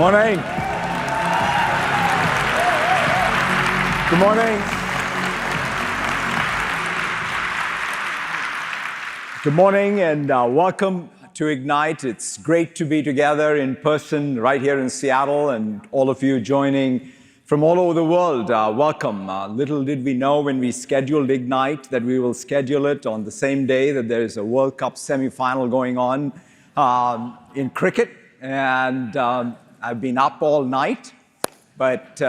Morning. Good morning. Good morning and welcome to Ignite. It's great to be together in person right here in Seattle and all of you joining from all over the world. Welcome. Little did we know when we scheduled Ignite that we will schedule it on the same day that there is a World Cup semifinal going on in cricket. And I've been up all night, but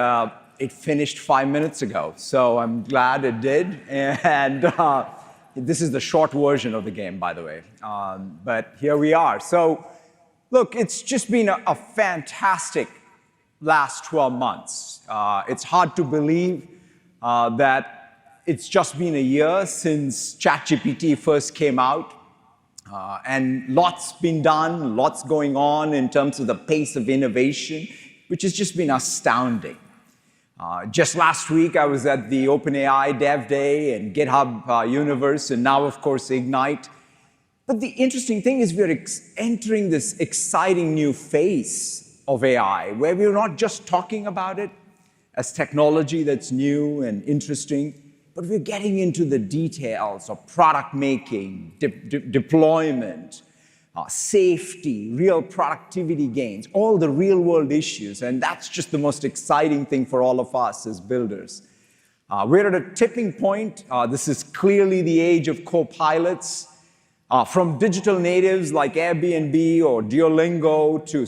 it finished 5 minutes ago. So I'm glad it did. And this is the short version of the game, by the way. But here we are. So look, it's just been a fantastic last 12 months. It's hard to believe that it's just been a year since ChatGPT first came out. And lots been done, lots going on in terms of the pace of innovation, which has just been astounding. Just last week, I was at the OpenAI Dev Day and GitHub Universe, and now, of course, Ignite. But the interesting thing is we're entering this exciting new phase of AI, where we're not just talking about it as technology that's new and interesting, but we're getting into the details of product making, deployment, safety, real productivity gains, all the real-world issues, and that's just the most exciting thing for all of us as builders. We're at a tipping point. This is clearly the age of copilots, from digital natives like Airbnb or Duolingo to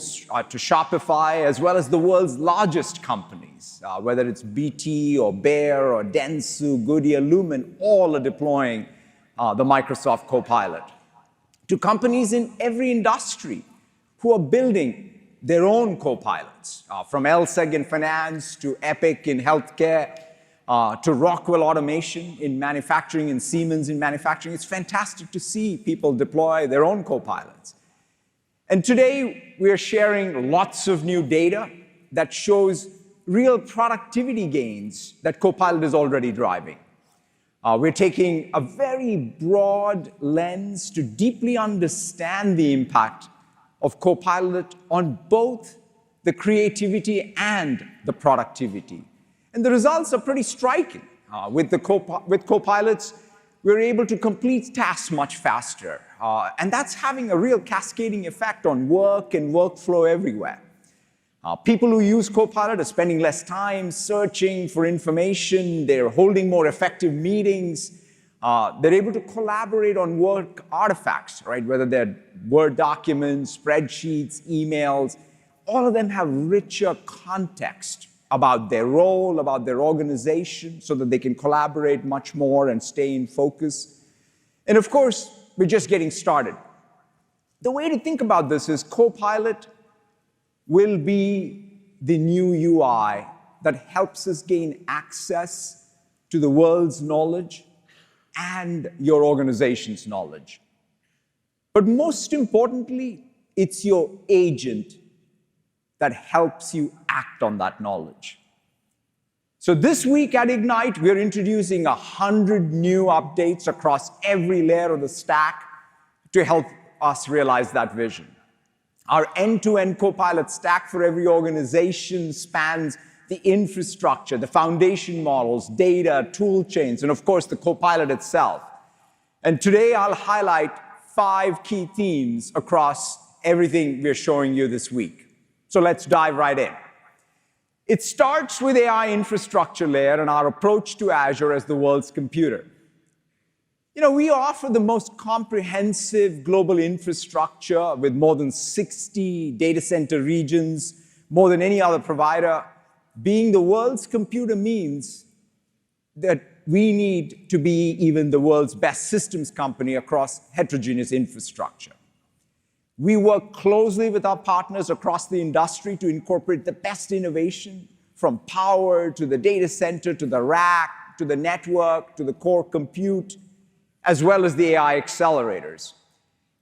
Shopify, as well as the world's largest companies, whether it's BT or Bayer or Dentsu, Goodyear, Lumen, all are deploying the Microsoft Copilot. To companies in every industry who are building their own copilots, from LSEG in finance to Epic in healthcare to Rockwell Automation in manufacturing and Siemens in manufacturing. It's fantastic to see people deploy their own copilots. And today, we are sharing lots of new data that shows real productivity gains that Copilot is already driving. We're taking a very broad lens to deeply understand the impact of Copilot on both the creativity and the productivity. And the results are pretty striking. With Copilots, we're able to complete tasks much faster. And that's having a real cascading effect on work and workflow everywhere. People who use Copilot are spending less time searching for information. They're holding more effective meetings. They're able to collaborate on work artifacts, right? Whether they're Word documents, spreadsheets, emails, all of them have richer context about their role, about their organization, so that they can collaborate much more and stay in focus. And of course, we're just getting started. The way to think about this is Copilot will be the new UI that helps us gain access to the world's knowledge and your organization's knowledge. But most importantly, it's your agent that helps you act on that knowledge. So this week at Ignite, we're introducing 100 new updates across every layer of the stack to help us realize that vision. Our end-to-end Copilot stack for every organization spans the infrastructure, the foundation models, data, tool chains, and of course, the Copilot itself. And today, I'll highlight 5 key themes across everything we're showing you this week. So let's dive right in. It starts with AI infrastructure layer and our approach to Azure as the world's computer. You know, we offer the most comprehensive global infrastructure with more than 60 data center regions, more than any other provider. Being the world's computer means that we need to be even the world's best systems company across heterogeneous infrastructure. We work closely with our partners across the industry to incorporate the best innovation, from power to the data center, to the rack, to the network, to the core compute, as well as the AI accelerators.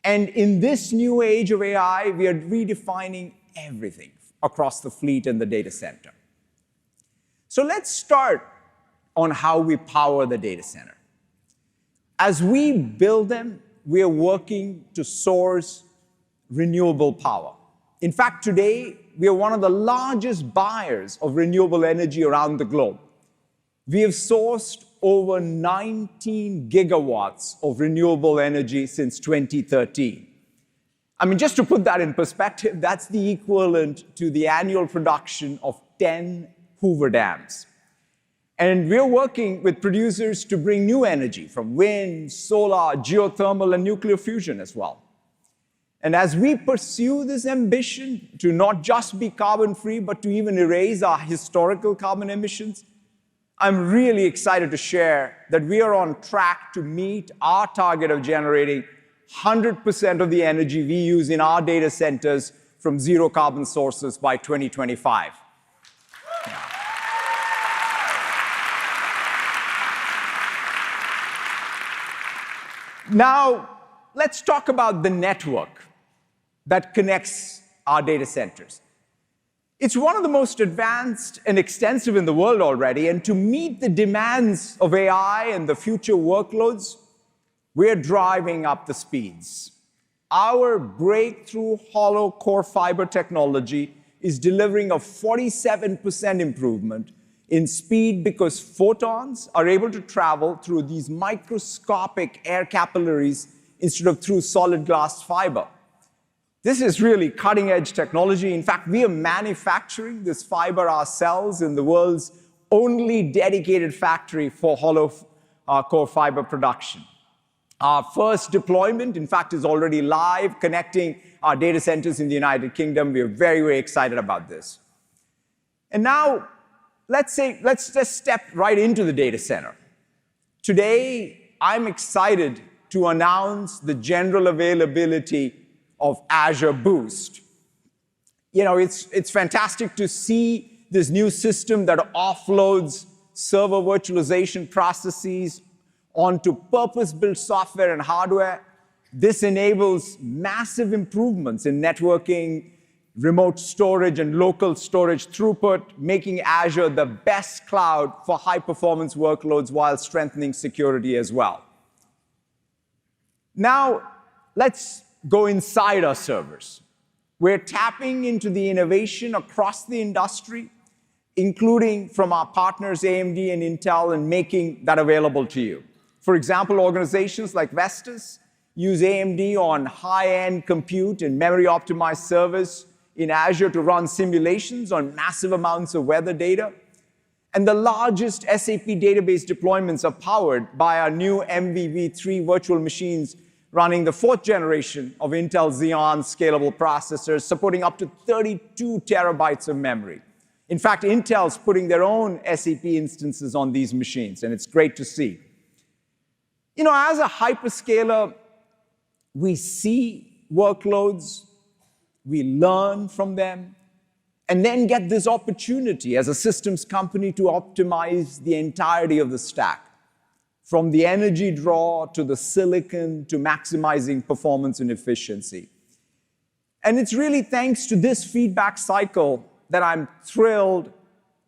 And in this new age of AI, we are redefining everything across the fleet and the data center. So let's start on how we power the data center. As we build them, we are working to source renewable power. In fact, today, we are one of the largest buyers of renewable energy around the globe. We have sourced over 19 gigawatts of renewable energy since 2013. I mean, just to put that in perspective, that's the equivalent to the annual production of 10 Hoover dams. And we're working with producers to bring new energy from wind, solar, geothermal, and nuclear fusion as well. And as we pursue this ambition to not just be carbon-free, but to even erase our historical carbon emissions, I'm really excited to share that we are on track to meet our target of generating 100% of the energy we use in our data centers from zero carbon sources by 2025. Now, let's talk about the network that connects our data centers. It's one of the most advanced and extensive in the world already, and to meet the demands of AI and the future workloads, we're driving up the speeds. Our breakthrough hollow core fiber technology is delivering a 47% improvement in speed because photons are able to travel through these microscopic air capillaries instead of through solid glass fiber. This is really cutting-edge technology. In fact, we are manufacturing this fiber ourselves in the world's only dedicated factory for hollow core fiber production. Our first deployment, in fact, is already live, connecting our data centers in the United Kingdom. We are very, very excited about this. And now, let's just step right into the data center. Today, I'm excited to announce the general availability of Azure Boost. You know, it's fantastic to see this new system that offloads server virtualization processes onto purpose-built software and hardware. This enables massive improvements in networking, remote storage, and local storage throughput, making Azure the best cloud for high-performance workloads while strengthening security as well. Now, let's go inside our servers. We're tapping into the innovation across the industry, including from our partners AMD and Intel, and making that available to you. For example, organizations like Vestas use AMD on high-end compute and memory-optimized servers in Azure to run simulations on massive amounts of weather data. And the largest SAP database deployments are powered by our new MVV3 virtual machines running the 4th generation of Intel Xeon scalable processors, supporting up to 32 terabytes of memory. In fact, Intel's putting their own SAP instances on these machines, and it's great to see. You know, as a hyperscaler, we see workloads, we learn from them, and then get this opportunity as a systems company to optimize the entirety of the stack, from the energy draw to the silicon to maximizing performance and efficiency. And it's really thanks to this feedback cycle that I'm thrilled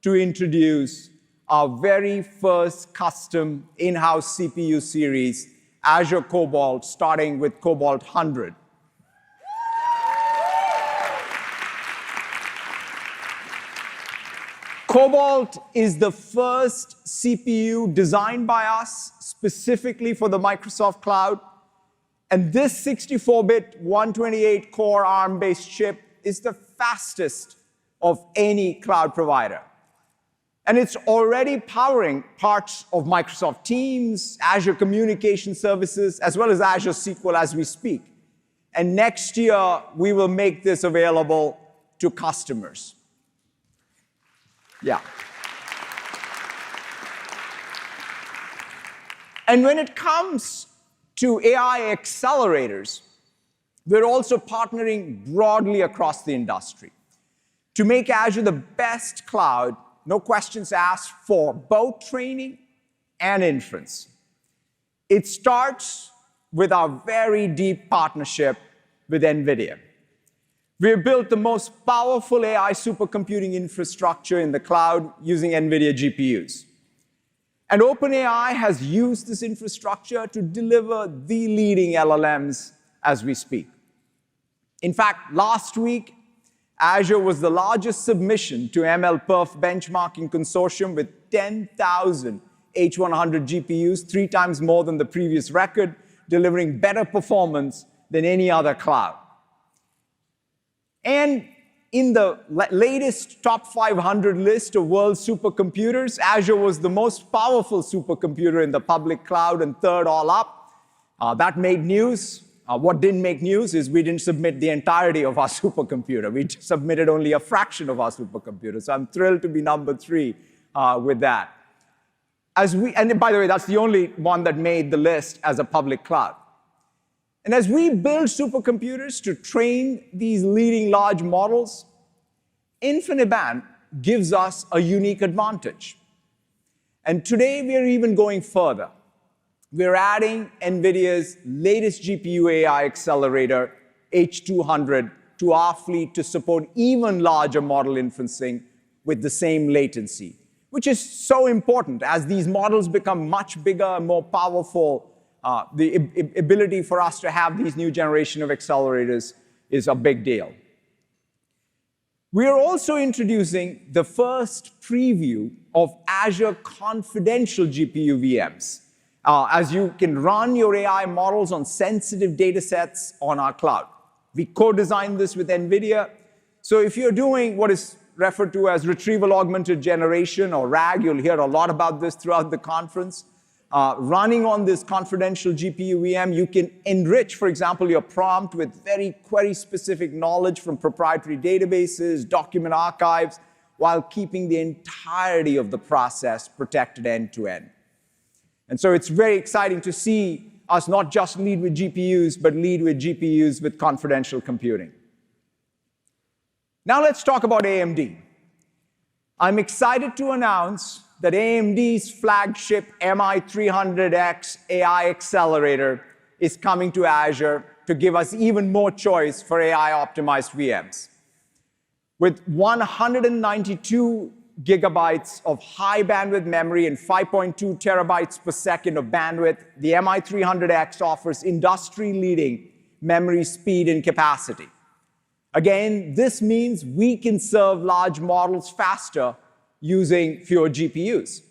to introduce our very first custom in-house CPU series, Azure Cobalt, starting with Cobalt 100. Cobalt is the first CPU designed by us specifically for the Microsoft Cloud. And this 64-bit, 128-core ARM-based chip is the fastest of any cloud provider. And it's already powering parts of Microsoft Teams, Azure Communication Services, as well as Azure SQL as we speak. And next year, we will make this available to customers. Yeah. And when it comes to AI accelerators, we're also partnering broadly across the industry to make Azure the best cloud, no questions asked, for both training and inference. It starts with our very deep partnership with NVIDIA. We've built the most powerful AI supercomputing infrastructure in the cloud using NVIDIA GPUs. And OpenAI has used this infrastructure to deliver the leading LLMs as we speak. In fact, last week, Azure was the largest submission to MLPerf benchmarking consortium with 10,000 H100 GPUs, 3 times more than the previous record, delivering better performance than any other cloud. And in the latest top 500 list of world supercomputers, Azure was the most powerful supercomputer in the public cloud and third all up. That made news. What didn't make news is we didn't submit the entirety of our supercomputer. We submitted only a fraction of our supercomputer. So I'm thrilled to be number 3 with that. And by the way, that's the only one that made the list as a public cloud. And as we build supercomputers to train these leading large models, InfiniBand gives us a unique advantage. And today, we are even going further. We're adding NVIDIA's latest GPU AI accelerator, H200, to our fleet to support even larger model inferencing with the same latency, which is so important. As these models become much bigger and more powerful, the ability for us to have these new generation of accelerators is a big deal. We are also introducing the first preview of Azure confidential GPU VMs, as you can run your AI models on sensitive data sets on our cloud. We co-designed this with NVIDIA. So if you're doing what is referred to as retrieval augmented generation, or RAG, you'll hear a lot about this throughout the conference. Running on this confidential GPU VM, you can enrich, for example, your prompt with very query-specific knowledge from proprietary databases, document archives, while keeping the entirety of the process protected end-to-end. And so it's very exciting to see us not just lead with GPUs, but lead with GPUs with confidential computing. Now let's talk about AMD. I'm excited to announce that AMD's flagship MI300X AI accelerator is coming to Azure to give us even more choice for AI-optimized VMs. With 192 gigabytes of high bandwidth memory and 5.2 terabytes per second of bandwidth, the MI300X offers industry-leading memory speed and capacity. Again, this means we can serve large models faster using fewer GPUs.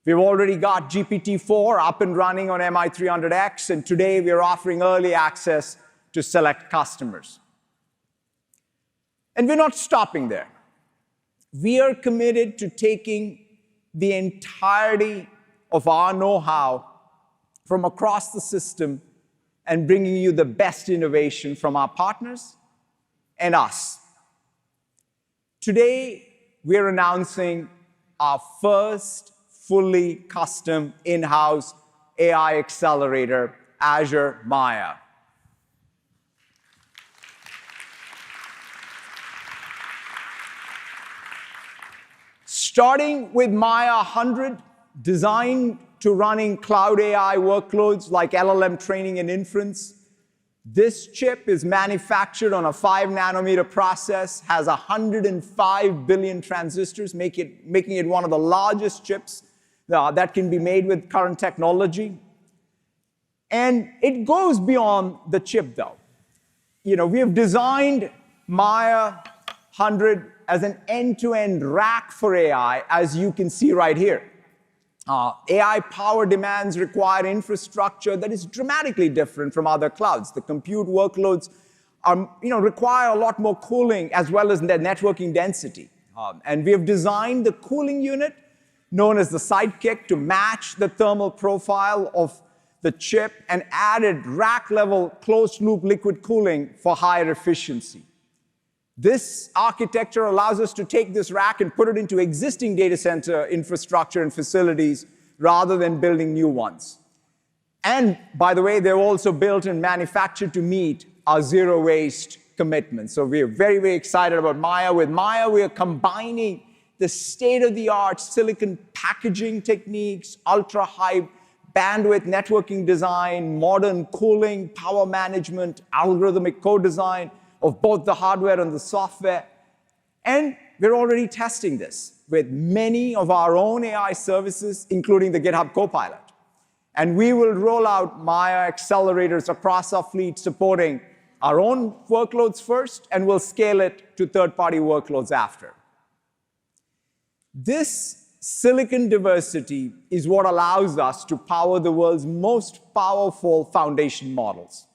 We've already got GPT-4 up and running on MI300X, and today we are offering early access to select customers. And we're not stopping there. We are committed to taking the entirety of our know-how from across the system and bringing you the best innovation from our partners and us. Today, we're announcing our first fully custom in-house AI accelerator, Azure Maya. Starting with Maya 100, designed to running cloud AI workloads like LLM training and inference, this chip is manufactured on a 5-nanometer process, has 105 billion transistors, making it one of the largest chips that can be made with current technology. And it goes beyond the chip, though. We have designed Maya 100 as an end-to-end rack for AI, as you can see right here. AI power demands require infrastructure that is dramatically different from other clouds. The compute workloads require a lot more cooling as well as their networking density. And we have designed the cooling unit, known as the Sidekick, to match the thermal profile of the chip and added rack-level closed-loop liquid cooling for higher efficiency. This architecture allows us to take this rack and put it into existing data center infrastructure and facilities rather than building new ones. And by the way, they're also built and manufactured to meet our zero waste commitment. So we are very, very excited about Maya. With Maya, we are combining the state-of-the-art silicon packaging techniques, ultra-high bandwidth networking design, modern cooling, power management, algorithmic co-design of both the hardware and the software. And we're already testing this with many of our own AI services, including the GitHub Copilot. And we will roll out Maya accelerators across our fleet, supporting our own workloads first, and we'll scale it to third-party workloads after. This silicon diversity is what allows us to power the world's most powerful foundation models.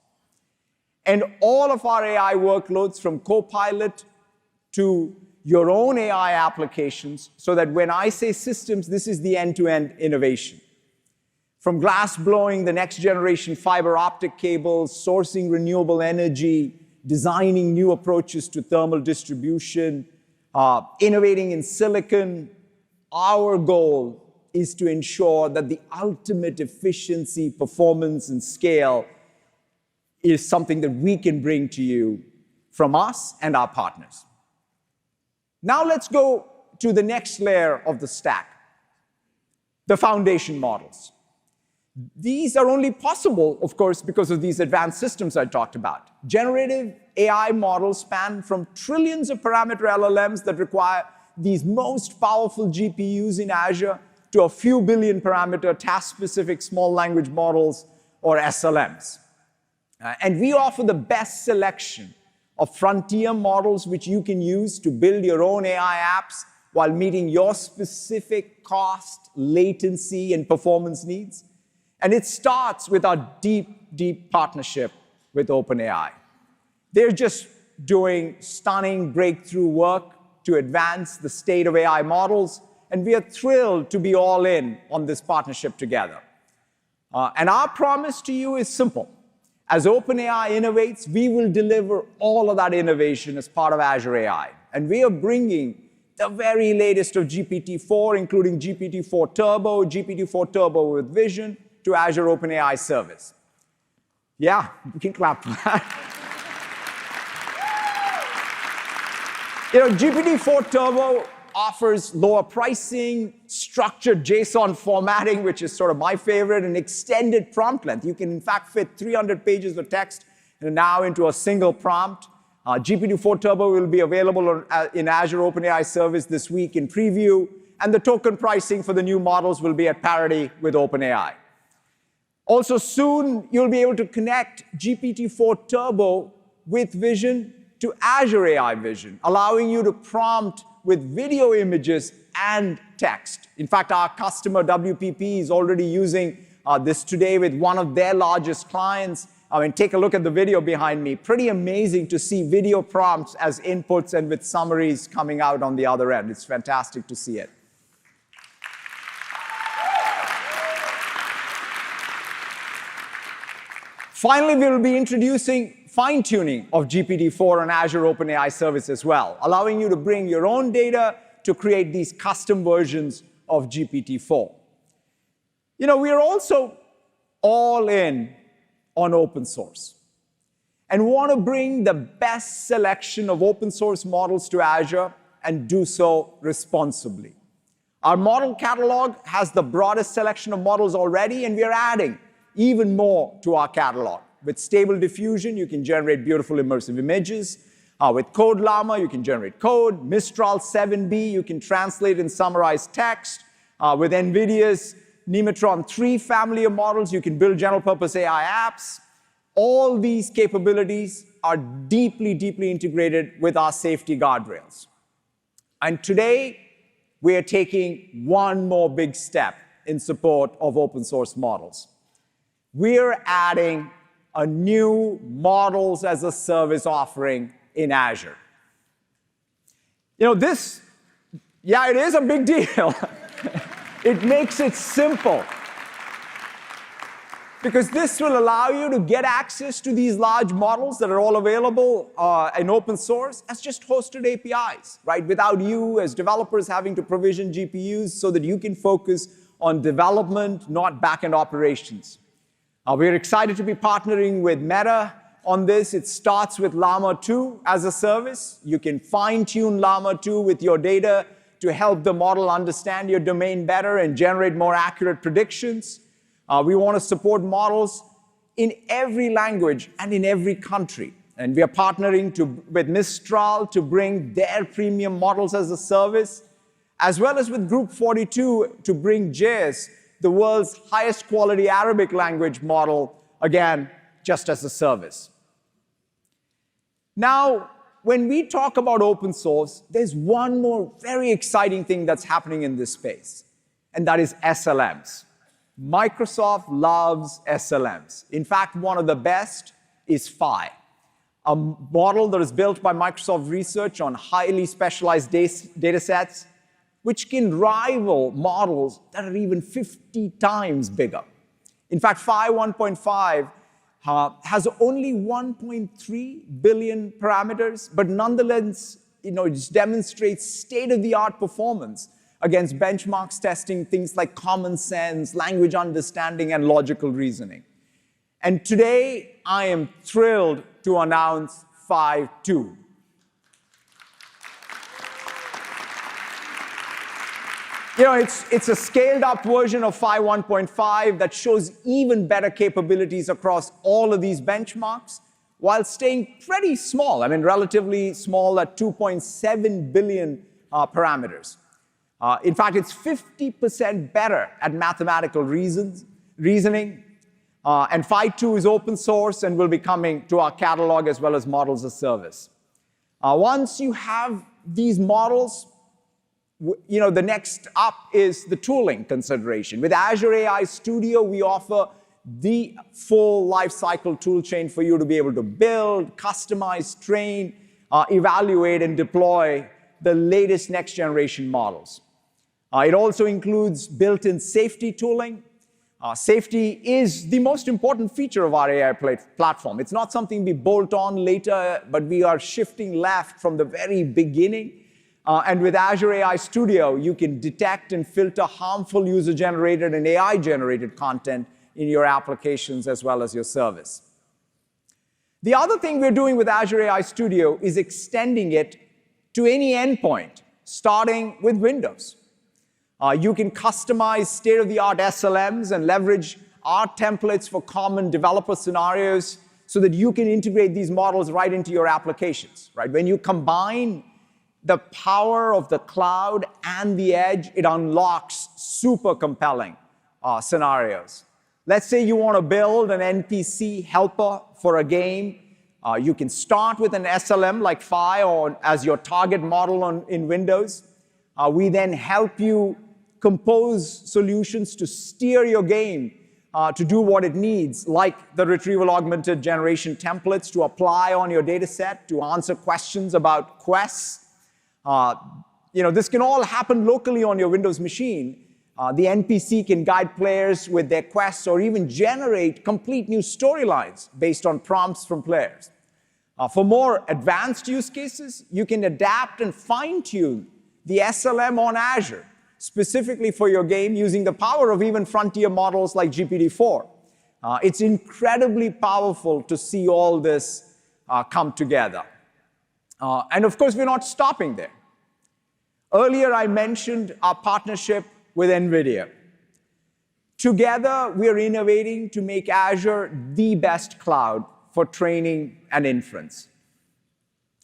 And all of our AI workloads, from Copilot to your own AI applications, so that when I say systems, this is the end-to-end innovation. From glass blowing the next generation fiber optic cables, sourcing renewable energy, designing new approaches to thermal distribution, innovating in silicon, our goal is to ensure that the ultimate efficiency, performance, and scale is something that we can bring to you from us and our partners. Now let's go to the next layer of the stack, the foundation models. These are only possible, of course, because of these advanced systems I talked about. Generative AI models span from trillions of parameter LLMs that require these most powerful GPUs in Azure to a few billion parameter task-specific small language models, or SLMs. And we offer the best selection of frontier models which you can use to build your own AI apps while meeting your specific cost, latency, and performance needs. And it starts with our deep, deep partnership with OpenAI. They're just doing stunning breakthrough work to advance the state of AI models, and we are thrilled to be all in on this partnership together. And our promise to you is simple. As OpenAI innovates, we will deliver all of that innovation as part of Azure AI. And we are bringing the very latest of GPT-4, including GPT-4 Turbo, GPT-4 Turbo with Vision, to Azure OpenAI Service. Yeah, you can clap for that. GPT-4 Turbo offers lower pricing, structured JSON formatting, which is sort of my favorite, and extended prompt length. You can, in fact, fit 300 pages of text now into a single prompt. GPT-4 Turbo will be available in Azure OpenAI Service this week in preview, and the token pricing for the new models will be at parity with OpenAI. Also soon, you'll be able to connect GPT-4 Turbo with Vision to Azure AI Vision, allowing you to prompt with video images and text. In fact, our customer WPP is already using this today with one of their largest clients. I mean, take a look at the video behind me. Pretty amazing to see video prompts as inputs and with summaries coming out on the other end. It's fantastic to see it. Finally, we will be introducing fine-tuning of GPT-4 on Azure OpenAI Service as well, allowing you to bring your own data to create these custom versions of GPT-4. We are also all in on open source and want to bring the best selection of open source models to Azure and do so responsibly. Our model catalog has the broadest selection of models already, and we are adding even more to our catalog. With Stable Diffusion, you can generate beautiful immersive images. With Code Llama, you can generate code. Mistral 7B, you can translate and summarize text. With NVIDIA's Nematron 3 family of models, you can build general-purpose AI apps. All these capabilities are deeply, deeply integrated with our safety guardrails. And today, we are taking one more big step in support of open source models. We are adding a new models as a service offering in Azure. It is a big deal. It makes it simple, because this will allow you to get access to these large models that are all available in open source as just hosted APIs, right? Without you as developers having to provision GPUs so that you can focus on development, not back-end operations. We're excited to be partnering with Meta on this. It starts with Llama 2 as a service. You can fine-tune Llama 2 with your data to help the model understand your domain better and generate more accurate predictions. We want to support models in every language and in every country. And we are partnering with Mistral to bring their premium models as a service, as well as with Group 42 to bring JIS, the world's highest quality Arabic language model, again, just as a service. Now, when we talk about open source, there's one more very exciting thing that's happening in this space, and that is SLMs. Microsoft loves SLMs. In fact, one of the best is Phi, a model that is built by Microsoft Research on highly specialized data sets, which can rival models that are even 50 times bigger. In fact, Phi 1.5 has only 1.3 billion parameters, but nonetheless, it demonstrates state-of-the-art performance against benchmarks testing things like common sense, language understanding, and logical reasoning. And today, I am thrilled to announce Phi 2. It's a scaled-up version of Phi 1.5 that shows even better capabilities across all of these benchmarks while staying pretty small, relatively small at 2.7 billion parameters. In fact, it's 50% better at mathematical reasoning. And Phi 2 is open source and will be coming to our catalog as well as models as service. Once you have these models, the next up is the tooling consideration. With Azure AI Studio, we offer the full lifecycle toolchain for you to be able to build, customize, train, evaluate, and deploy the latest next-generation models. It also includes built-in safety tooling. Safety is the most important feature of our AI platform. It's not something we bolt on later, but we are shifting left from the very beginning. And with Azure AI Studio, you can detect and filter harmful user-generated and AI-generated content in your applications as well as your service. The other thing we're doing with Azure AI Studio is extending it to any endpoint, starting with Windows. You can customize state-of-the-art SLMs and leverage our templates for common developer scenarios so that you can integrate these models right into your applications. When you combine the power of the cloud and the edge, it unlocks super compelling scenarios. Let's say you want to build an NPC helper for a game. You can start with an SLM like Phi or as your target model in Windows. We then help you compose solutions to steer your game to do what it needs, like the retrieval augmented generation templates to apply on your data set to answer questions about quests. This can all happen locally on your Windows machine. The NPC can guide players with their quests or even generate complete new storylines based on prompts from players. For more advanced use cases, you can adapt and fine-tune the SLM on Azure, specifically for your game using the power of even frontier models like GPT-4. It's incredibly powerful to see all this come together. And of course, we're not stopping there. Earlier, I mentioned our partnership with NVIDIA. Together, we're innovating to make Azure the best cloud for training and inference.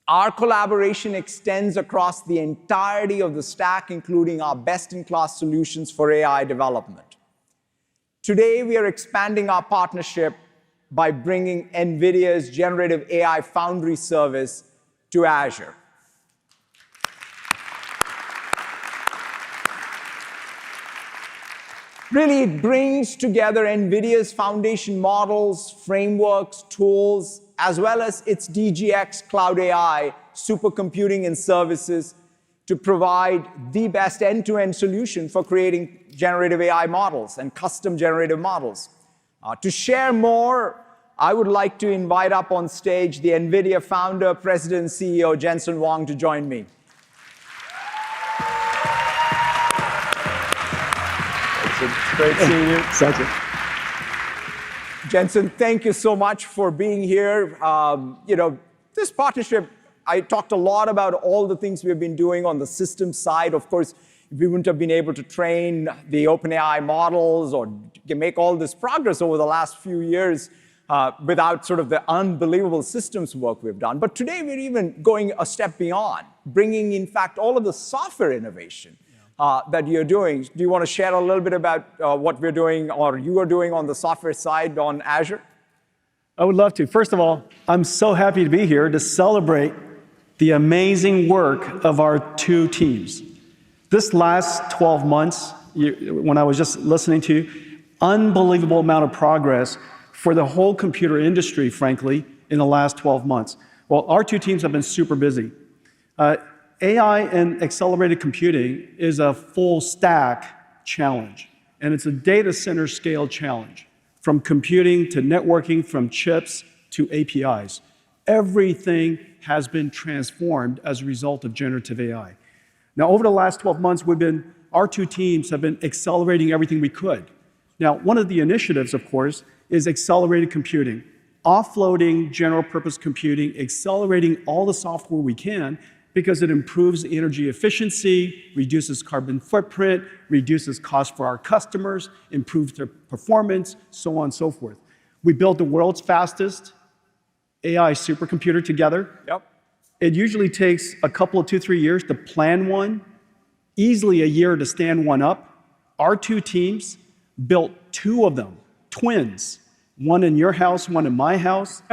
Our collaboration extends across the entirety of the stack, including our best-in-class solutions for AI development. Today, we are expanding our partnership by bringing NVIDIA's generative AI Foundry service to Azure. Really, it brings together NVIDIA's foundation models, frameworks, tools, as well as its DGX Cloud AI, supercomputing and services to provide the best end-to-end solution for creating generative AI models and custom generative models. To share more, I would like to invite up on stage the NVIDIA founder, president, and CEO, Jensen Huang, to join me. It's great seeing you. Exactly. Jensen, thank you so much for being here. This partnership, I talked a lot about all the things we've been doing on the system side. Of course, we wouldn't have been able to train the OpenAI models or make all this progress over the last few years without sort of the unbelievable systems work we've done. But today, we're even going a step beyond, bringing, in fact, all of the software innovation that you're doing. Do you want to share a little bit about what we're doing or you are doing on the software side on Azure? I would love to. First of all, I'm so happy to be here to celebrate the amazing work of our two teams. This last 12 months, when I was just listening to you, unbelievable amount of progress for the whole computer industry, frankly, in the last 12 months. Well, our two teams have been super busy. AI and accelerated computing is a full stack challenge, and it's a data center scale challenge, from computing to networking, from chips to APIs. Everything has been transformed as a result of generative AI. Now, over the last 12 months, our two teams have been accelerating everything we could. Now, one of the initiatives, of course, is accelerated computing, offloading general purpose computing, accelerating all the software we can, because it improves energy efficiency, reduces carbon footprint, reduces cost for our customers, improves their performance, so on and so forth. We built the world's fastest AI supercomputer together. Yep. It usually takes a couple of 2-3 years to plan one, easily a year to stand one up. Our two teams built 2 of them, twins, one in your house, one in my house.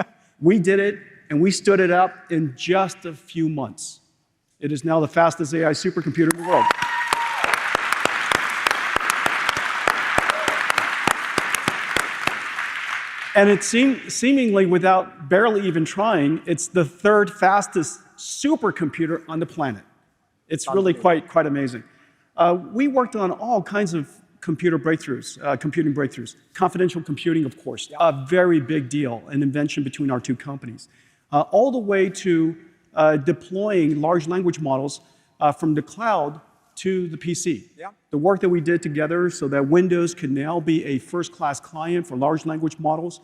We did it, and we stood it up in just a few months. It is now the fastest AI supercomputer in the world. And it seemingly, without barely even trying, it's the 3rd fastest supercomputer on the planet. It's really quite amazing. We worked on all kinds of computing breakthroughs. Confidential computing, of course, a very big deal, an invention between our two companies. All the way to deploying large language models from the cloud to the PC. Yeah. The work that we did together so that Windows can now be a first-class client for large language models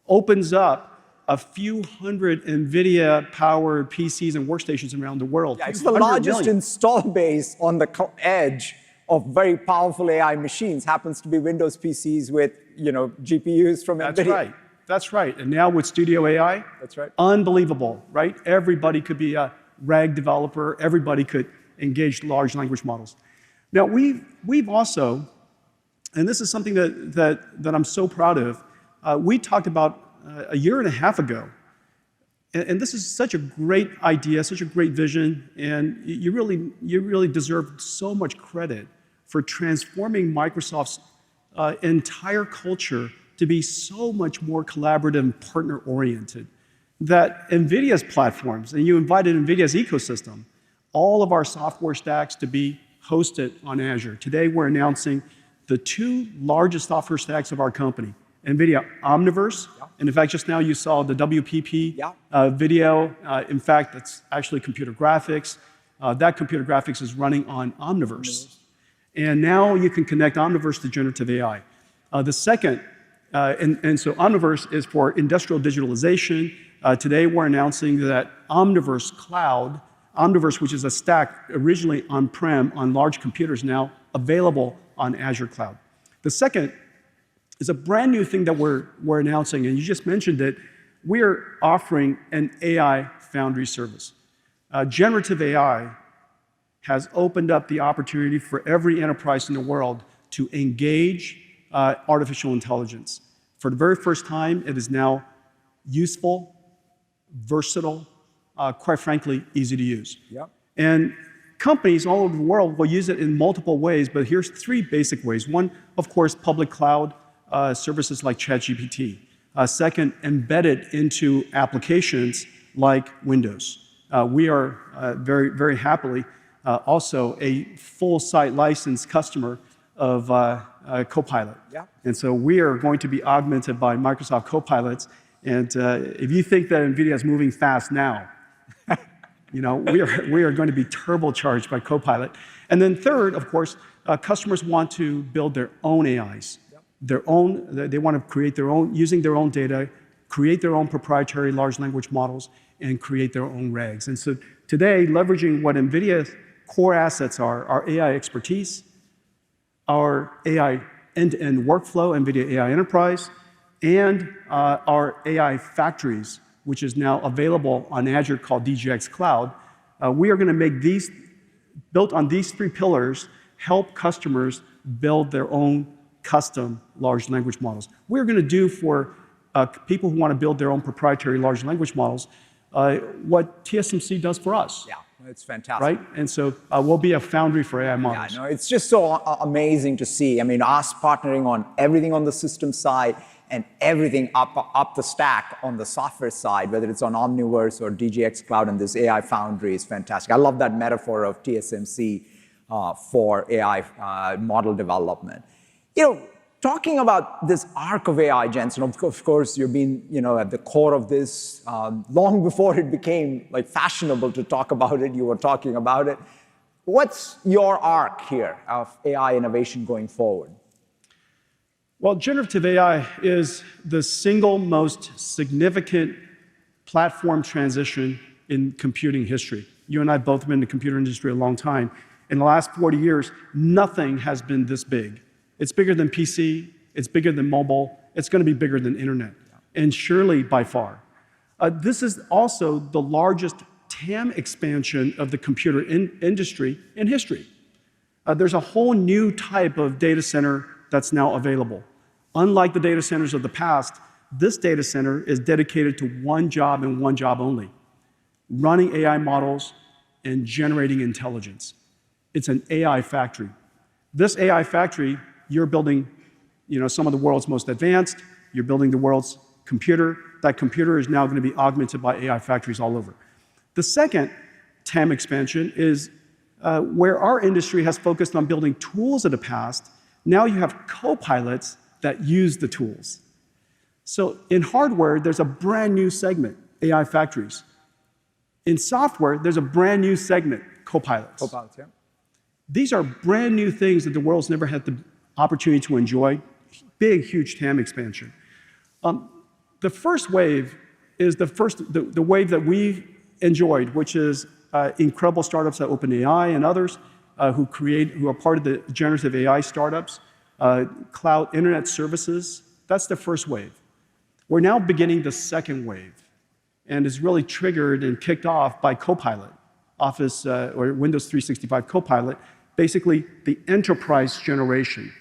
opens up a few hundred NVIDIA-powered PCs and workstations around the world. Yeah, it's the largest install base on the edge of very powerful AI machines. Happens to be Windows PCs with GPUs from NVIDIA. That's right. That's right. And now with Studio AI, that's right. Unbelievable, right? Everybody could be a RAG developer. Everybody could engage large language models. Now, we've also, and this is something that I'm so proud of, we talked about a year and a half ago, and this is such a great idea, such a great vision, and you really deserve so much credit for transforming Microsoft's entire culture to be so much more collaborative and partner-oriented. That NVIDIA's platforms, and you invited NVIDIA's ecosystem, all of our software stacks to be hosted on Azure. Today, we're announcing the 2 largest software stacks of our company, NVIDIA Omniverse, and in fact, just now you saw the WPP video. In fact, that's actually computer graphics. That computer graphics is running on Omniverse. And now you can connect Omniverse to generative AI. The second, so Omniverse is for industrial digitalization. Today, we're announcing that Omniverse Cloud, Omniverse, which is a stack originally on-prem on large computers, now available on Azure Cloud. The second is a brand new thing that we're announcing, and you just mentioned it. We're offering an AI Foundry service. Generative AI has opened up the opportunity for every enterprise in the world to engage artificial intelligence. For the very first time, it is now useful, versatile, quite frankly, easy to use. Yeah. And companies all over the world will use it in multiple ways, but here's 3 basic ways. One, of course, public cloud services like ChatGPT. Second, embedded into applications like Windows. We are very, very happily also a full-site licensed customer of Copilot. Yeah. And so we are going to be augmented by Microsoft Copilots. And if you think that NVIDIA is moving fast now, we are going to be turbocharged by Copilot. And then third, of course, customers want to build their own AIs. They want to create their own, using their own data, create their own proprietary large language models, and create their own RAGs. And so today, leveraging what NVIDIA's core assets are, our AI expertise, our AI end-to-end workflow, NVIDIA AI Enterprise, and our AI factories, which is now available on Azure called DGX Cloud. We are going to make these, built on these 3 pillars, help customers build their own custom large language models. We're going to do for people who want to build their own proprietary large language models, what TSMC does for us. Yeah, it's fantastic. Right? And so we'll be a foundry for AI models. Yeah, no, it's just so amazing to see. I mean, us partnering on everything on the system side and everything up the stack on the software side, whether it's on Omniverse or DGX Cloud and this AI foundry is fantastic. I love that metaphor of TSMC for AI model development. Talking about this arc of AI, Jensen, of course, you've been at the core of this long before it became like fashionable to talk about it. You were talking about it. What's your arc here of AI innovation going forward? Well, generative AI is the single most significant platform transition in computing history. You and I both been in the computer industry a long time. In the last 40 years, nothing has been this big. It's bigger than PC, it's bigger than mobile, it's going to be bigger than internet, and surely by far. This is also the largest TAM expansion of the computer industry in history. There's a whole new type of data center that's now available. Unlike the data centers of the past, this data center is dedicated to one job and one job only: running AI models and generating intelligence. It's an AI factory. This AI factory, you're building some of the world's most advanced, you're building the world's computer. That computer is now going to be augmented by AI factories all over. The second TAM expansion is where our industry has focused on building tools of the past. Now you have copilots that use the tools. So in hardware, there's a brand new segment, AI factories. In software, there's a brand new segment, copilots. Copilots, yeah. These are brand new things that the world's never had the opportunity to enjoy. Big, huge TAM expansion. The first wave is the wave that we've enjoyed, which is incredible startups like OpenAI and others who are part of the generative AI startups, cloud internet services. That's the first wave. We're now beginning the second wave, and is really triggered and kicked off by Copilot, Office or Windows 365 Copilot, basically the enterprise generation.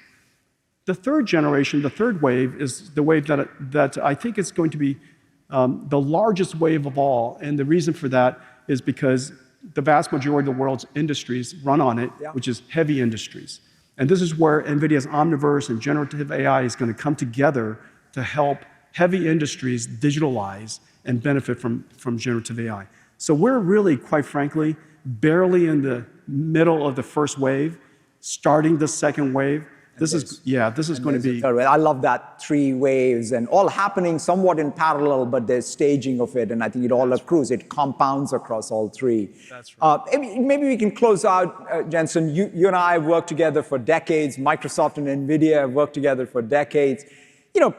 The third generation, the third wave, is the wave that I think is going to be the largest wave of all, and the reason for that is because the vast majority of the world's industries run on it, which is heavy industries. And this is where NVIDIA's Omniverse and generative AI is going to come together to help heavy industries digitalize and benefit from generative AI. So we're really, quite frankly, barely in the middle of the first wave, starting the second wave. This is going to be... I love that, 3 waves, and all happening somewhat in parallel, but there's staging of it, and I think it all accrues. It compounds across all 3. That's right. Maybe we can close out, Jensen. You and I have worked together for decades. Microsoft and NVIDIA have worked together for decades.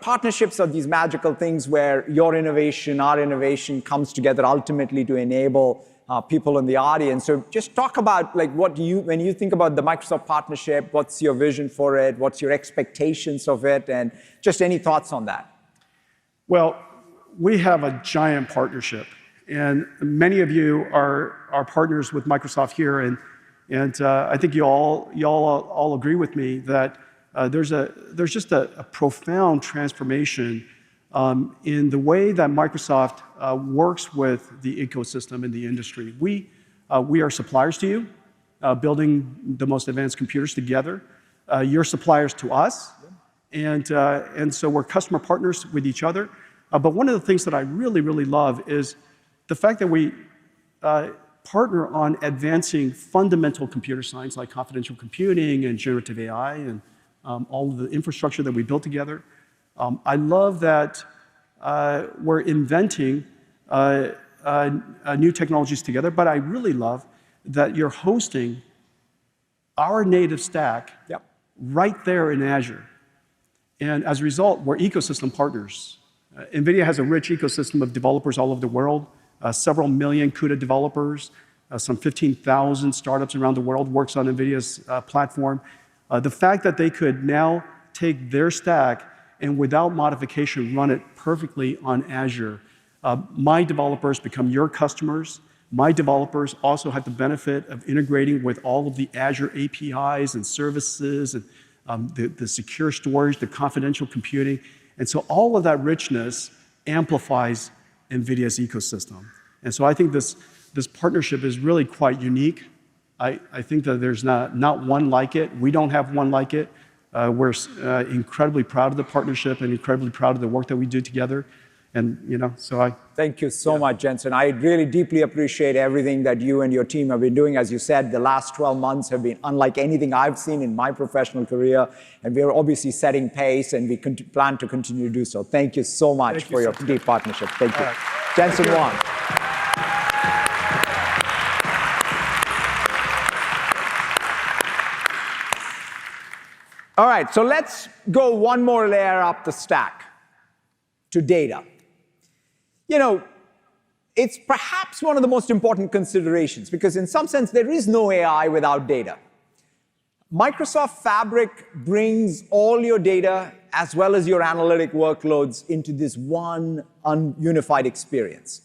Partnerships are these magical things where your innovation, our innovation comes together ultimately to enable people in the audience. So just talk about when you think about the Microsoft partnership, what's your vision for it? What's your expectations of it? And just any thoughts on that? Well, we have a giant partnership, and many of you are partners with Microsoft here, and I think you all agree with me that there's just a profound transformation in the way that Microsoft works with the ecosystem and the industry. We are suppliers to you, building the most advanced computers together. You're suppliers to us, and so we're customer partners with each other. But one of the things that I really, really love is the fact that we partner on advancing fundamental computer science like confidential computing and generative AI and all of the infrastructure that we built together. I love that we're inventing new technologies together, but I really love that you're hosting our native stack right there in Azure. And as a result, we're ecosystem partners. NVIDIA has a rich ecosystem of developers all over the world, several million CUDA developers, some 15,000 startups around the world works on NVIDIA's platform. The fact that they could now take their stack and without modification run it perfectly on Azure. My developers become your customers. My developers also have the benefit of integrating with all of the Azure APIs and services and the secure storage, the confidential computing. And so all of that richness amplifies NVIDIA's ecosystem. And so I think this partnership is really quite unique. I think that there's not one like it. We don't have one like it. We're incredibly proud of the partnership and incredibly proud of the work that we do together. And, so Thank you so much, Jensen. I really deeply appreciate everything that you and your team have been doing. As you said, the last 12 months have been unlike anything I've seen in my professional career. And we're obviously setting pace, and we plan to continue to do so. Thank you so much for your deep partnership. Thank you. Jensen Huang. All right, so let's go one more layer up the stack to data. It's perhaps one of the most important considerations because in some sense, there is no AI without data. Microsoft Fabric brings all your data as well as your analytic workloads into this one unified experience.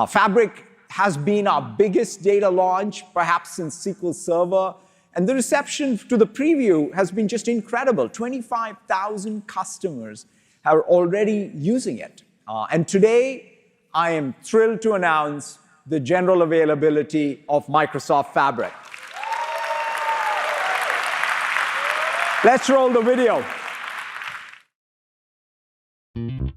Fabric has been our biggest data launch, perhaps since SQL Server, and the reception to the preview has been just incredible. 25,000 customers are already using it. And today, I am thrilled to announce the general availability of Microsoft Fabric. Let's roll the video.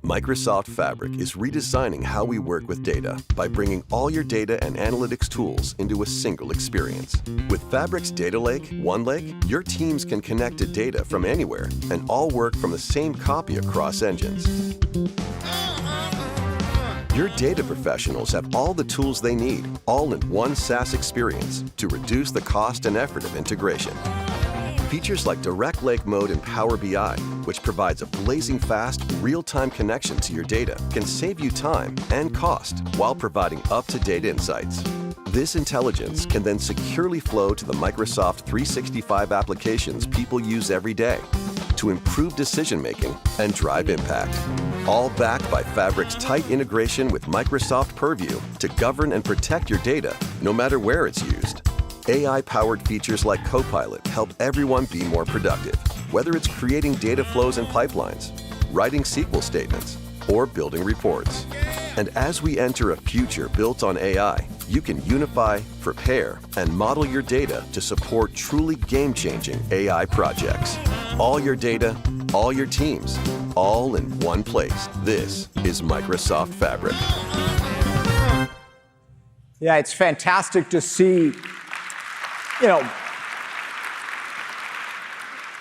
Microsoft Fabric is redesigning how we work with data by bringing all your data and analytics tools into a single experience. With Fabric's Data Lake, OneLake, your teams can connect to data from anywhere and all work from the same copy across engines. Your data professionals have all the tools they need, all in one SaaS experience to reduce the cost and effort of integration. Features like Direct Lake Mode in Power BI, which provides a blazing fast, real-time connection to your data, can save you time and cost while providing up-to-date insights. This intelligence can then securely flow to the Microsoft 365 applications people use every day to improve decision-making and drive impact. All backed by Fabric's tight integration with Microsoft Purview to govern and protect your data, no matter where it's used. AI-powered features like Copilot help everyone be more productive, whether it's creating data flows and pipelines, writing SQL statements, or building reports. And as we enter a future built on AI, you can unify, prepare, and model your data to support truly game-changing AI projects. All your data, all your teams, all in one place. This is Microsoft Fabric. Yeah, it's fantastic to see,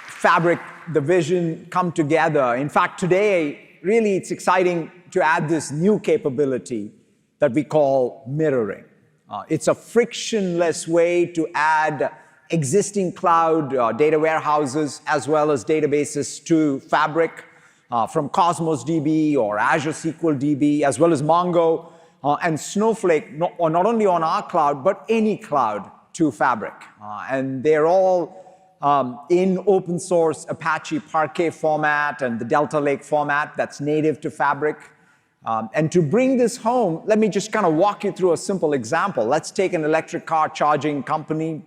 Fabric, the vision come together. In fact, today, really, it's exciting to add this new capability that we call mirroring. It's a frictionless way to add existing cloud data warehouses as well as databases to Fabric from Cosmos DB or Azure SQL DB, as well as Mongo and Snowflake, not only on our cloud, but any cloud to Fabric. And they're all in open source Apache Parquet format and the Delta Lake format that's native to Fabric. And to bring this home, let me just kind of walk you through a simple example. Let's take an electric car charging company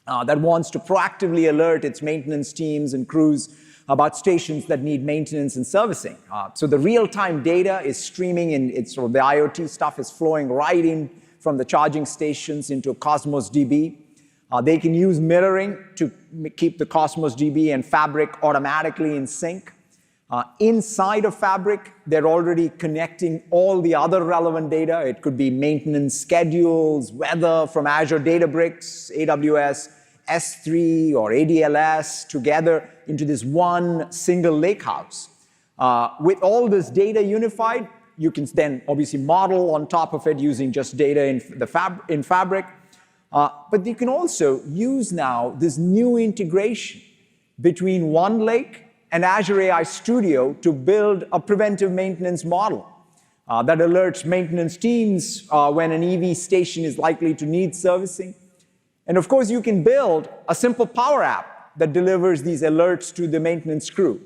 that wants to proactively alert its maintenance teams and crews about stations that need maintenance and servicing. So the real-time data is streaming, and the IoT stuff is flowing right in from the charging stations into Cosmos DB. They can use mirroring to keep the Cosmos DB and Fabric automatically in sync. Inside of Fabric, they're already connecting all the other relevant data. It could be maintenance schedules, weather from Azure Databricks, AWS, S3, or ADLS together into this one single lakehouse. With all this data unified, you can then obviously model on top of it using just data in Fabric. But you can also use now this new integration between OneLake and Azure AI Studio to build a preventive maintenance model that alerts maintenance teams when an EV station is likely to need servicing. And of course, you can build a simple Power App that delivers these alerts to the maintenance crew.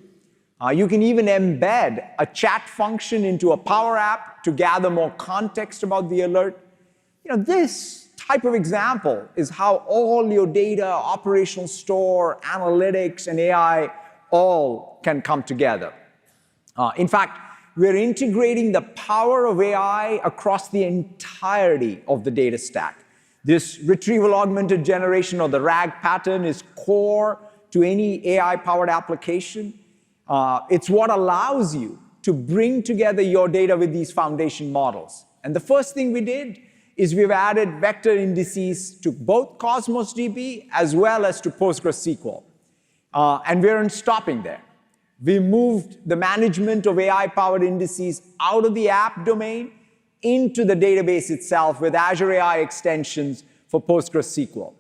You can even embed a chat function into a Power App to gather more context about the alert. This type of example is how all your data, operational store, analytics, and AI all can come together. In fact, we're integrating the power of AI across the entirety of the data stack. This retrieval augmented generation, or the RAG pattern, is core to any AI-powered application. It's what allows you to bring together your data with these foundation models. And the first thing we did is we've added vector indices to both Cosmos DB as well as to PostgreSQL. And we aren't stopping there. We moved the management of AI-powered indices out of the app domain into the database itself with Azure AI extensions for PostgreSQL.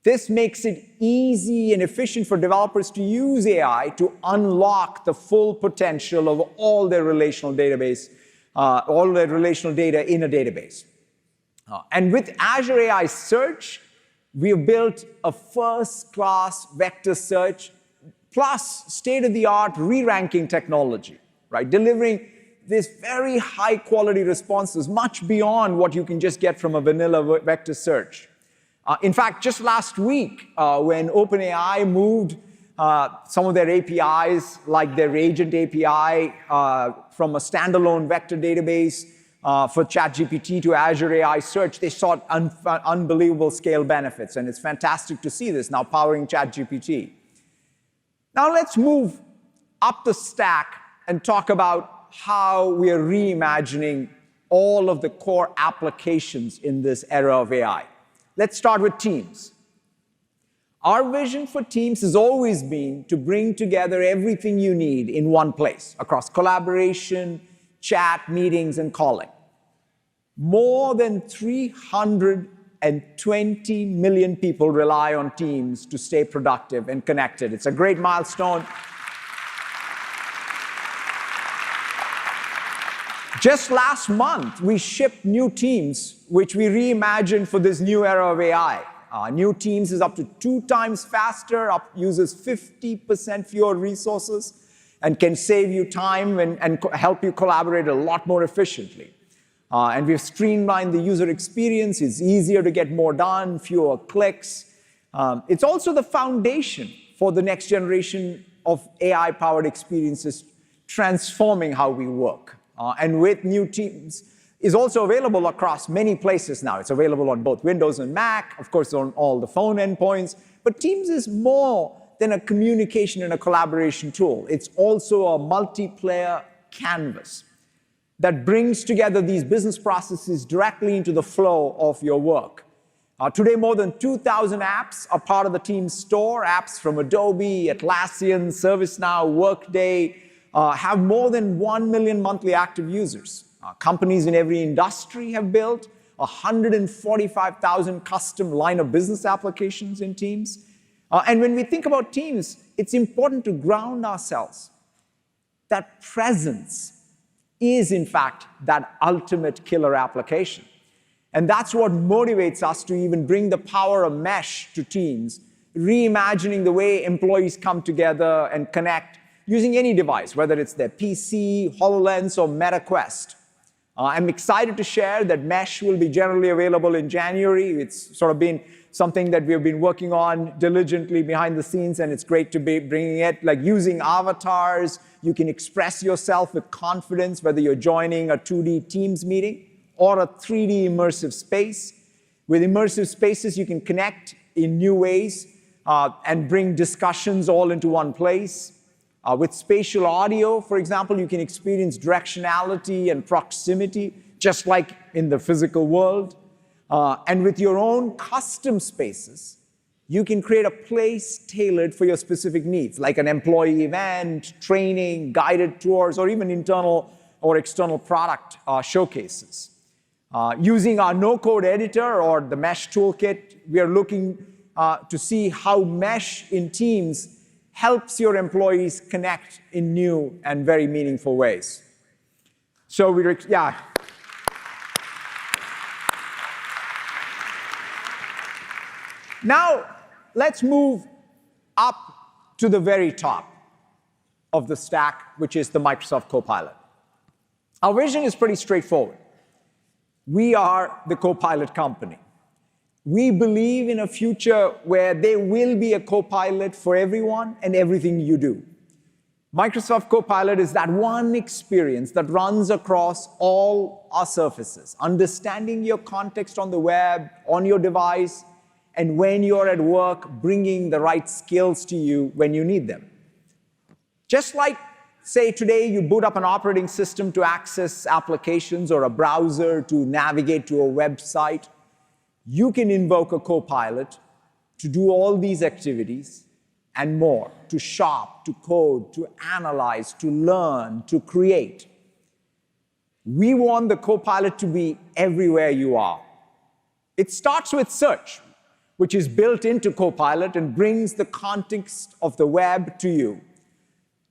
This makes it easy and efficient for developers to use AI to unlock the full potential of all their relational database, all their relational data in a database. And with Azure AI Search, we have built a first-class vector search plus state-of-the-art re-ranking technology, right? Delivering this very high-quality responses, much beyond what you can just get from a vanilla vector search. In fact, just last week, when OpenAI moved some of their APIs, like their agent API, from a standalone vector database for ChatGPT to Azure AI Search, they saw unbelievable scale benefits, and it's fantastic to see this now powering ChatGPT. Now let's move up the stack and talk about how we are reimagining all of the core applications in this era of AI. Let's start with Teams. Our vision for Teams has always been to bring together everything you need in one place across collaboration, chat, meetings, and calling. More than 320 million people rely on Teams to stay productive and connected. It's a great milestone. Just last month, we shipped new Teams, which we reimagined for this new era of AI. New Teams is up to 2 times faster, uses 50% fewer resources, and can save you time and help you collaborate a lot more efficiently. And we've streamlined the user experience. It's easier to get more done, fewer clicks. It's also the foundation for the next generation of AI-powered experiences, transforming how we work. And with new Teams, is also available across many places now. It's available on both Windows and Mac, of course, on all the phone endpoints. But Teams is more than a communication and a collaboration tool. It's also a multiplayer canvas that brings together these business processes directly into the flow of your work. Today, more than 2,000 apps are part of the Teams store. Apps from Adobe, Atlassian, ServiceNow, Workday, have more than 1 million monthly active users. Companies in every industry have built 145,000 custom line of business applications in Teams. And when we think about Teams, it's important to ground ourselves that presence is, in fact, that ultimate killer application. And that's what motivates us to even bring the power of mesh to Teams, reimagining the way employees come together and connect using any device, whether it's their PC, HoloLens, or MetaQuest. I'm excited to share that Mesh will be generally available in January. It's sort of been something that we've been working on diligently behind the scenes, and it's great to be bringing it. Like using avatars, you can express yourself with confidence, whether you're joining a 2D Teams meeting or a 3D immersive space. With immersive spaces, you can connect in new ways and bring discussions all into one place. With spatial audio, for example, you can experience directionality and proximity, just like in the physical world. And with your own custom spaces, you can create a place tailored for your specific needs, like an employee event, training, guided tours, or even internal or external product showcases. Using our no-code editor or the Mesh toolkit, we are looking to see how Mesh in Teams helps your employees connect in new and very meaningful ways. So Now, let's move up to the very top of the stack, which is the Microsoft Copilot. Our vision is pretty straightforward. We are the Copilot company. We believe in a future where there will be a Copilot for everyone and everything you do. Microsoft Copilot is that one experience that runs across all our surfaces, understanding your context on the web, on your device, and when you're at work, bringing the right skills to you when you need them. Just like, say, today you boot up an operating system to access applications or a browser to navigate to a website, you can invoke a Copilot to do all these activities and more, to shop, to code, to analyze, to learn, to create. We want the Copilot to be everywhere you are. It starts with search, which is built into Copilot and brings the context of the web to you.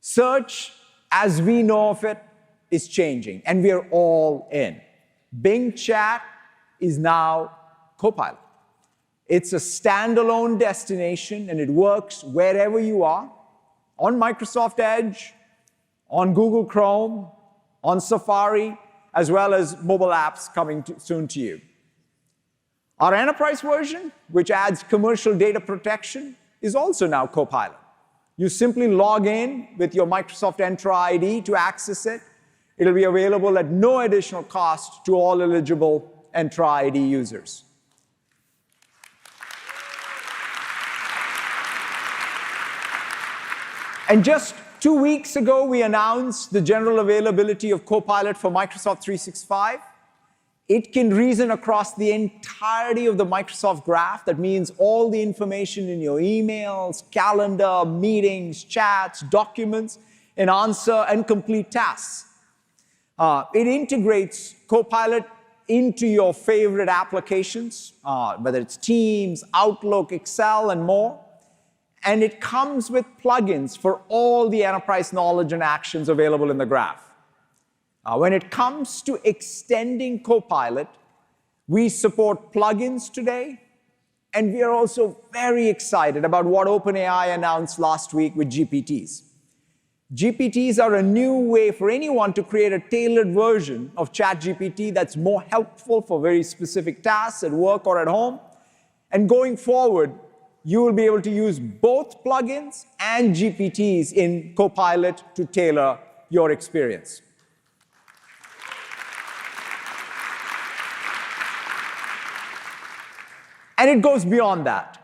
Search, as we know of it, is changing, and we are all in. Bing Chat is now Copilot. It's a standalone destination, and it works wherever you are, on Microsoft Edge, on Google Chrome, on Safari, as well as mobile apps coming soon to you. Our enterprise version, which adds commercial data protection, is also now Copilot. You simply log in with your Microsoft Entra ID to access it. It'll be available at no additional cost to all eligible Entra ID users. And just 2 weeks ago, we announced the general availability of Copilot for Microsoft 365. It can reason across the entirety of the Microsoft graph. That means all the information in your emails, calendar, meetings, chats, documents, and answer and complete tasks. It integrates Copilot into your favorite applications, whether it's Teams, Outlook, Excel, and more. And it comes with plugins for all the enterprise knowledge and actions available in the graph. When it comes to extending Copilot, we support plugins today, and we are also very excited about what OpenAI announced last week with GPTs. GPTs are a new way for anyone to create a tailored version of ChatGPT that's more helpful for very specific tasks at work or at home. And going forward, you will be able to use both plugins and GPTs in Copilot to tailor your experience. And it goes beyond that.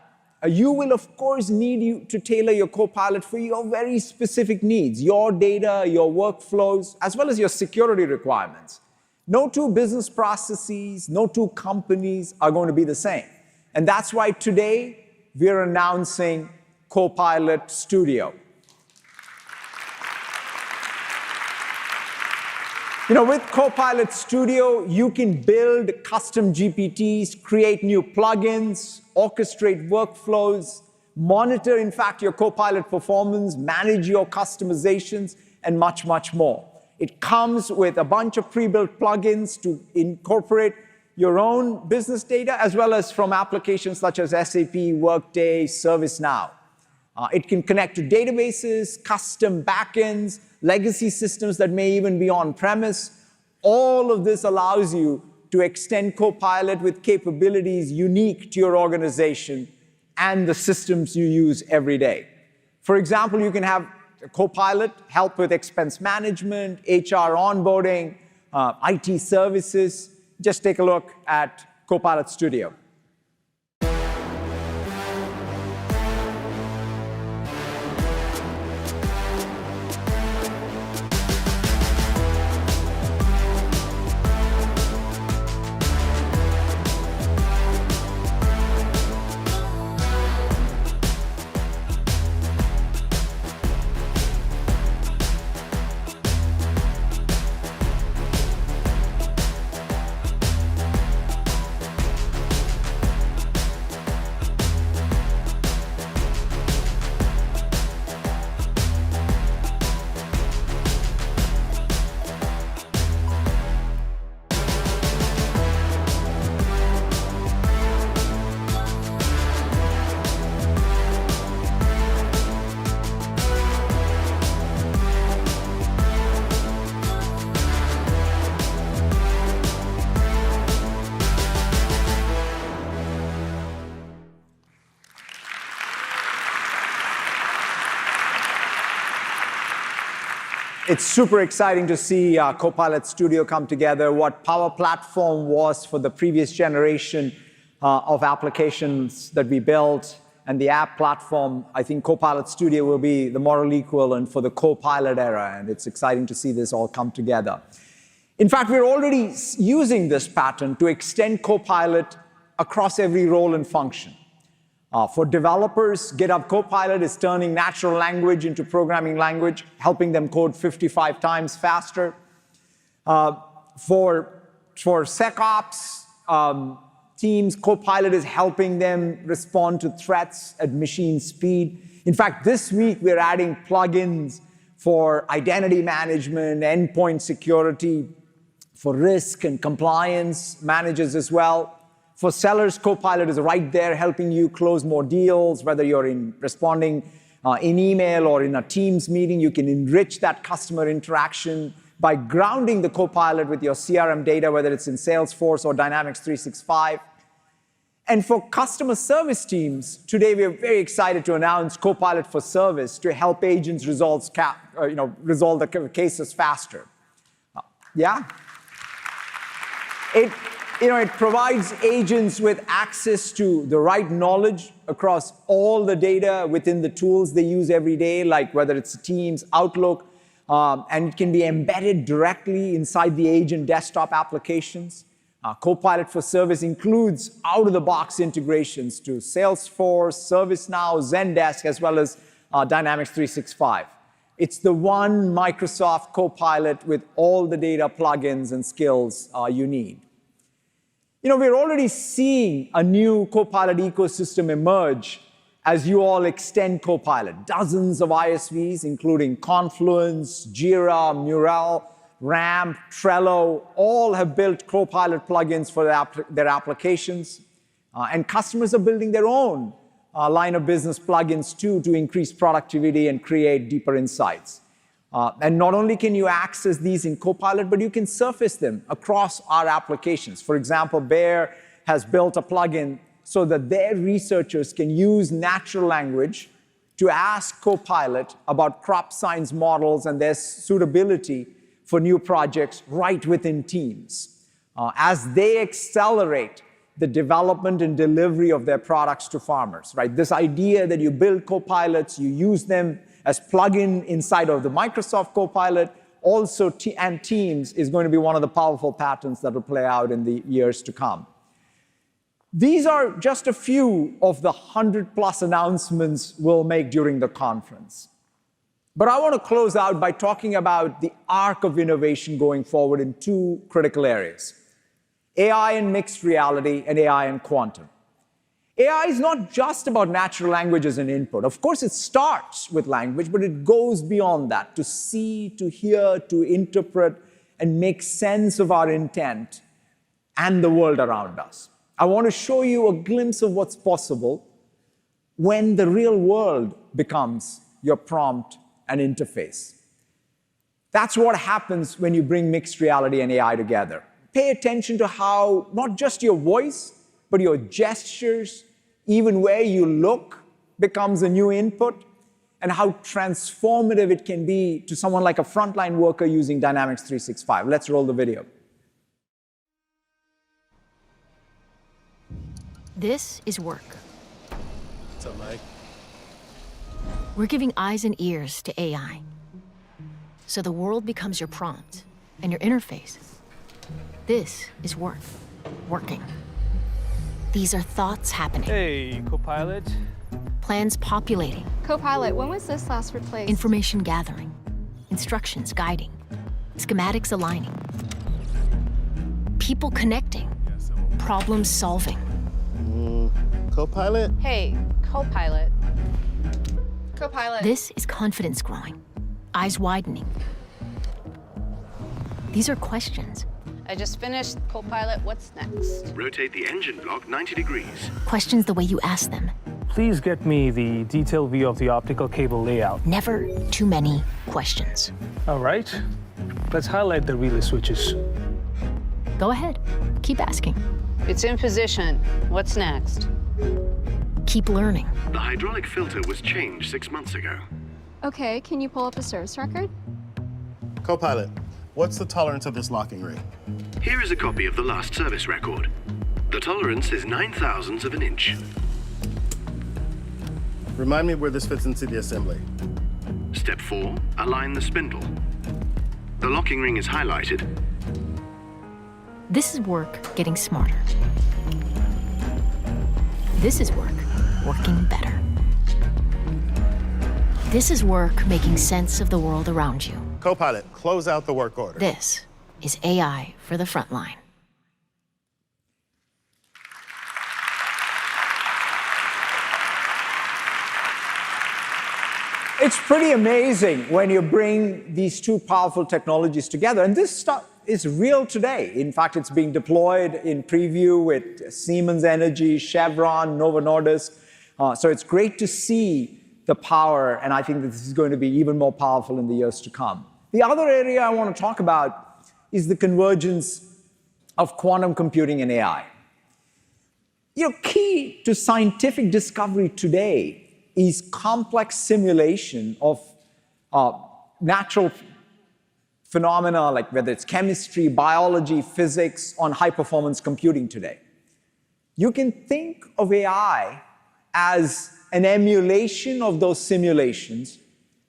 You will, of course, need to tailor your Copilot for your very specific needs, your data, your workflows, as well as your security requirements. No two business processes, no two companies are going to be the same. And that's why today, we're announcing Copilot Studio. With Copilot Studio, you can build custom GPTs, create new plugins, orchestrate workflows, monitor, in fact, your Copilot performance, manage your customizations, and much, much more. It comes with a bunch of pre-built plugins to incorporate your own business data, as well as from applications such as SAP, Workday, ServiceNow. It can connect to databases, custom backends, legacy systems that may even be on-premise. All of this allows you to extend Copilot with capabilities unique to your organization and the systems you use every day. For example, you can have Copilot help with expense management, HR onboarding, IT services. Just take a look at Copilot Studio. It's super exciting to see Copilot Studio come together. What Power Platform was for the previous generation of applications that we built and the app platform, I think Copilot Studio will be the moral equivalent for the Copilot era, and it's exciting to see this all come together. In fact, we're already using this pattern to extend Copilot across every role and function. For developers, GitHub Copilot is turning natural language into programming language, helping them code 55 times faster. For SecOps teams, Copilot is helping them respond to threats at machine speed. In fact, this week we're adding plugins for identity management, endpoint security, for risk and compliance managers as well. For sellers, Copilot is right there helping you close more deals, whether you're responding in email or in a Teams meeting. You can enrich that customer interaction by grounding the Copilot with your CRM data, whether it's in Salesforce or Dynamics 365. And for customer service teams, today we are very excited to announce Copilot for Service to help agents resolve the cases faster. It provides agents with access to the right knowledge across all the data within the tools they use every day, like whether it's Teams, Outlook, and it can be embedded directly inside the agent desktop applications. Copilot for Service includes out-of-the-box integrations to Salesforce, ServiceNow, Zendesk, as well as Dynamics 365. It's the one Microsoft Copilot with all the data plugins and skills you need. We're already seeing a new Copilot ecosystem emerge as you all extend Copilot. Dozens of ISVs, including Confluence, Jira, Mural, Ramp, Trello, all have built Copilot plugins for their applications. And customers are building their own line of business plugins too to increase productivity and create deeper insights. And not only can you access these in Copilot, but you can surface them across our applications. For example, Bayer has built a plugin so that their researchers can use natural language to ask Copilot about crop science models and their suitability for new projects right within teams, as they accelerate the development and delivery of their products to farmers. This idea that you build Copilots, you use them as plug-in inside of the Microsoft Copilot, also and Teams is going to be one of the powerful patterns that will play out in the years to come. These are just a few of the 100+ announcements we'll make during the conference. But I want to close out by talking about the arc of innovation going forward in two critical areas: AI and mixed reality and AI and quantum. AI is not just about natural language as an input. Of course, it starts with language, but it goes beyond that to see, to hear, to interpret, and make sense of our intent and the world around us. I want to show you a glimpse of what's possible when the real world becomes your prompt and interface. That's what happens when you bring mixed reality and AI together. Pay attention to how not just your voice, but your gestures, even where you look, becomes a new input, and how transformative it can be to someone like a frontline worker using Dynamics 365. Let's roll the video. This is work. What's up, Mike? We're giving eyes and ears to AI, so the world becomes your prompt and your interface. This is work, working. These are thoughts happening. Hey, Copilot. Plans populating. Copilot, when was this last replaced? Information gathering. Instructions guiding. Schematics aligning. People connecting. Problems solving. Copilot? Hey, Copilot. Copilot. This is confidence growing. Eyes widening. These are questions. I just finished Copilot. What's next? Rotate the engine block 90 degrees. Questions the way you ask them. Please get me the detailed view of the optical cable layout. Never too many questions. All right. Let's highlight the relay switches. Go ahead. Keep asking. It's in position. What's next? Keep learning. The hydraulic filter was changed 6 months ago. Okay, can you pull up a service record? Copilot, what's the tolerance of this locking ring? Here is a copy of the last service record. The tolerance is 9/1000ths of an inch. Remind me where this fits into the assembly. Step 4, align the spindle. The locking ring is highlighted. This is work getting smarter. This is work working better. This is work making sense of the world around you. Copilot, close out the work order. This is AI for the front line. It's pretty amazing when you bring these two powerful technologies together. And this stuff is real today. In fact, it's being deployed in preview with Siemens Energy, Chevron, Novo Nordisk. So it's great to see the power, and I think that this is going to be even more powerful in the years to come. The other area I want to talk about is the convergence of quantum computing and AI. Key to scientific discovery today is complex simulation of natural phenomena, like whether it's chemistry, biology, physics, on high-performance computing today. You can think of AI as an emulation of those simulations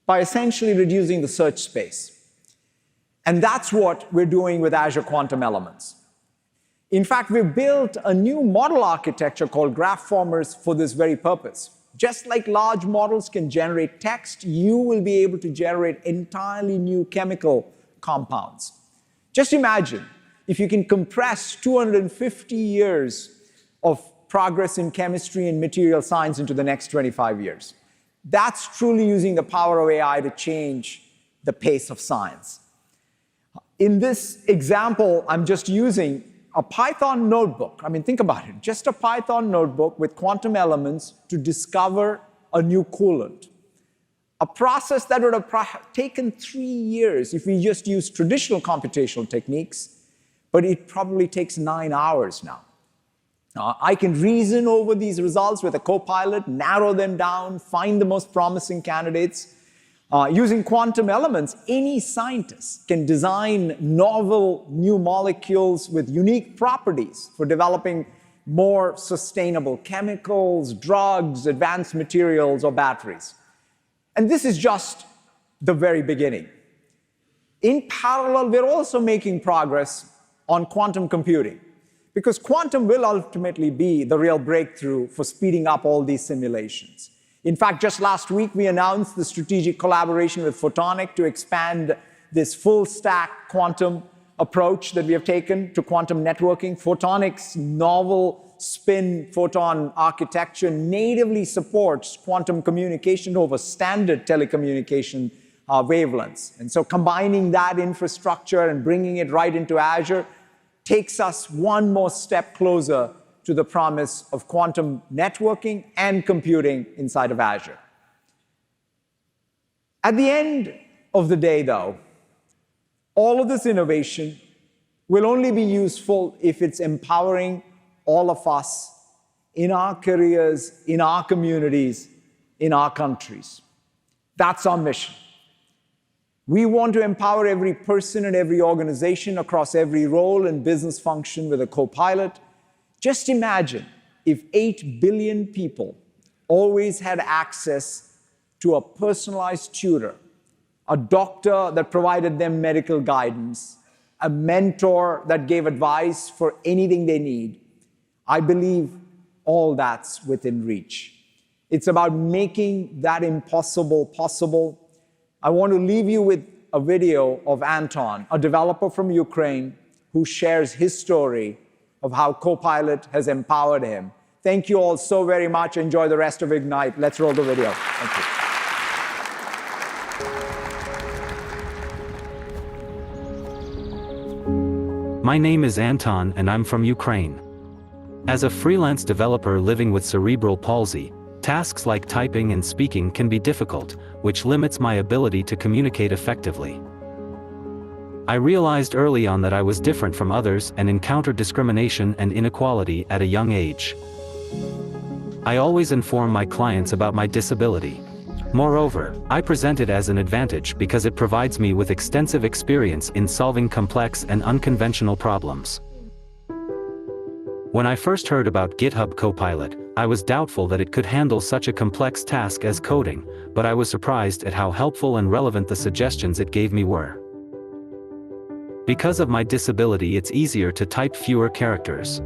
by essentially reducing the search space. And that's what we're doing with Azure Quantum Elements. In fact, we've built a new model architecture called Graphformers for this very purpose. Just like large models can generate text, you will be able to generate entirely new chemical compounds. Just imagine if you can compress 250 years of progress in chemistry and material science into the next 25 years. That's truly using the power of AI to change the pace of science. In this example, I'm just using a Python notebook. I mean, think about it. Just a Python notebook with quantum elements to discover a new coolant. A process that would have taken 3 years if we just used traditional computational techniques, but it probably takes 9 hours now. I can reason over these results with a Copilot, narrow them down, find the most promising candidates. Using quantum elements, any scientist can design novel new molecules with unique properties for developing more sustainable chemicals, drugs, advanced materials, or batteries. And this is just the very beginning. In parallel, we're also making progress on quantum computing, because quantum will ultimately be the real breakthrough for speeding up all these simulations. In fact, just last week, we announced the strategic collaboration with Photonic to expand this full-stack quantum approach that we have taken to quantum networking. Photonic's novel spin photon architecture natively supports quantum communication over standard telecommunication wavelengths. And so combining that infrastructure and bringing it right into Azure takes us one more step closer to the promise of quantum networking and computing inside of Azure. At the end of the day, though, all of this innovation will only be useful if it's empowering all of us in our careers, in our communities, in our countries. That's our mission. We want to empower every person and every organization across every role and business function with a Copilot. Just imagine if 8 billion people always had access to a personalized tutor, a doctor that provided them medical guidance, a mentor that gave advice for anything they need. I believe all that's within reach. It's about making that impossible possible. I want to leave you with a video of Anton, a developer from Ukraine, who shares his story of how Copilot has empowered him. Thank you all so very much. Enjoy the rest of Ignite. Let's roll the video. Thank you. My name is Anton and I'm from Ukraine. As a freelance developer living with cerebral palsy, tasks like typing and speaking can be difficult, which limits my ability to communicate effectively. I realized early on that I was different from others and encountered discrimination and inequality at a young age. I always inform my clients about my disability. Moreover, I present it as an advantage because it provides me with extensive experience in solving complex and unconventional problems. When I first heard about GitHub Copilot, I was doubtful that it could handle such a complex task as coding, but I was surprised at how helpful and relevant the suggestions it gave me were. Because of my disability, it's easier to type fewer characters.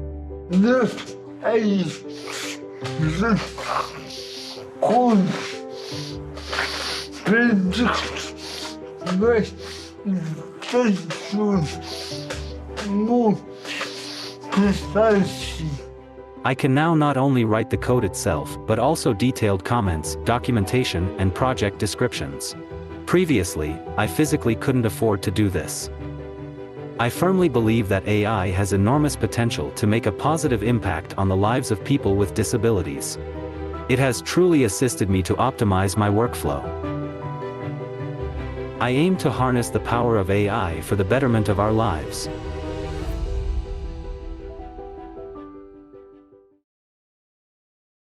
I can now not only write the code itself, but also detailed comments, documentation, and project descriptions. Previously, I physically couldn't afford to do this. I firmly believe that AI has enormous potential to make a positive impact on the lives of people with disabilities. It has truly assisted me to optimize my workflow. I aim to harness the power of AI for the betterment of our lives.